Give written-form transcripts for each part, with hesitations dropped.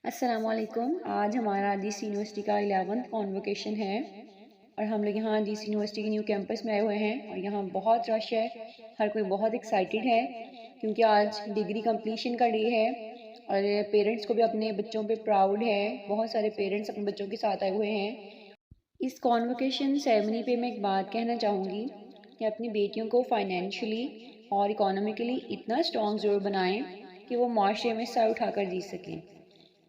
السلام علیکم۔ آج ہمارا جی سی یونیورسٹی کا 11th کانووکیشن ہے اور ہم لوگ یہاں جی سی یونیورسٹی کے نیو کیمپس میں آئے ہوئے ہیں اور یہاں بہت رش ہے، ہر کوئی بہت ایکسائٹیڈ ہے کیونکہ آج ڈگری کمپلیشن کا ڈے ہے اور پیرنٹس کو بھی اپنے بچوں پہ پراؤڈ ہے۔ بہت سارے پیرنٹس اپنے بچوں کے ساتھ آئے ہوئے ہیں۔ اس کانووکیشن سیرمنی پہ میں ایک بات کہنا چاہوں گی کہ اپنی بیٹیوں کو فائنینشلی اور اکانومیکلی اتنا اسٹرانگ ضرور بنائیں کہ وہ معاشرے میں سر اٹھا کر جی سکیں۔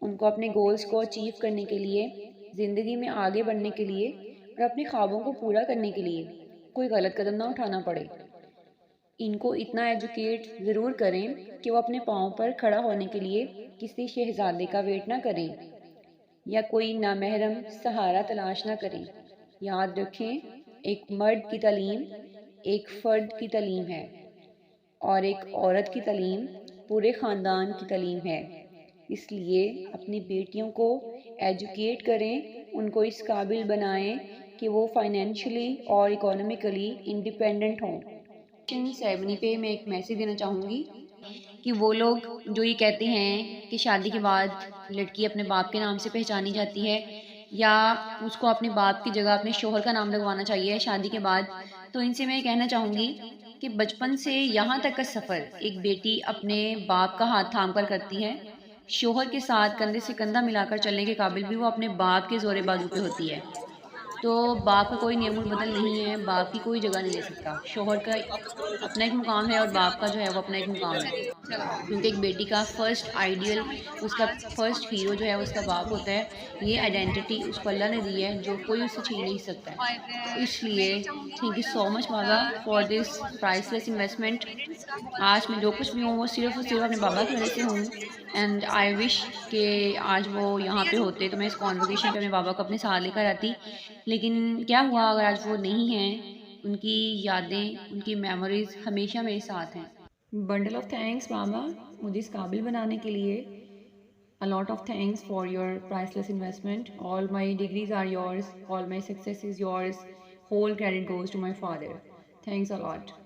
ان کو اپنے گولز کو اچیو کرنے کے لیے، زندگی میں آگے بڑھنے کے لیے اور اپنے خوابوں کو پورا کرنے کے لیے کوئی غلط قدم نہ اٹھانا پڑے۔ ان کو اتنا ایجوکیٹ ضرور کریں کہ وہ اپنے پاؤں پر کھڑا ہونے کے لیے کسی شہزادے کا ویٹ نہ کریں یا کوئی نامحرم سہارا تلاش نہ کریں۔ یاد رکھیں، ایک مرد کی تعلیم ایک فرد کی تعلیم ہے اور ایک عورت کی تعلیم پورے خاندان کی تعلیم ہے۔ اس لیے اپنی بیٹیوں کو ایجوکیٹ کریں، ان کو اس قابل بنائیں کہ وہ فائنینشلی اور اکانومیکلی انڈیپینڈنٹ ہوں۔ سیرمنی پہ میں ایک میسیج دینا چاہوں گی کہ وہ لوگ جو یہ کہتے ہیں کہ شادی کے بعد لڑکی اپنے باپ کے نام سے پہچانی جاتی ہے یا اس کو اپنے باپ کی جگہ اپنے شوہر کا نام لگوانا چاہیے شادی کے بعد، تو ان سے میں کہنا چاہوں گی کہ بچپن سے یہاں تک کا سفر ایک بیٹی اپنے باپ کا ہاتھ تھام کر کرتی ہے۔ شوہر کے ساتھ کندھے سے کندھا ملا کر چلنے کے قابل بھی وہ اپنے باپ کے زور بازو پہ ہوتی ہے۔ تو باپ کا کوئی نعم البدل نہیں ہے، باپ کی کوئی جگہ نہیں لے سکتا۔ شوہر کا اپنا ایک مقام ہے اور باپ کا جو ہے وہ اپنا ایک مقام ہے، کیونکہ ایک بیٹی کا فرسٹ آئیڈیل، اس کا فرسٹ ہیرو جو ہے اس کا باپ ہوتا ہے۔ یہ آئیڈینٹی اس کو اللہ نے دی ہے جو کوئی اس سے چھین نہیں سکتا ہے۔ اس لیے تھینک یو سو مچ بابا for this price less investment. آج میں جو کچھ بھی ہوں وہ صرف اور صرف اپنے بابا کی وجہ سے ہوں، اینڈ آئی وش کہ آج وہ یہاں پہ ہوتے تو میں اس کانووکیشن پہ اپنے بابا کو اپنے ساتھ لے کر آتی، لیکن کیا ہوا اگر آج وہ نہیں ہیں۔ ان کی یادیں، ان کی میموریز ہمیشہ میرے ساتھ ہیں۔ بنڈل آف تھینکس بابا مجھے اس قابل بنانے کے لیے۔ A lot of thanks for your priceless investment. All my degrees are yours. All my success is yours. Whole credit goes to my father. Thanks a lot.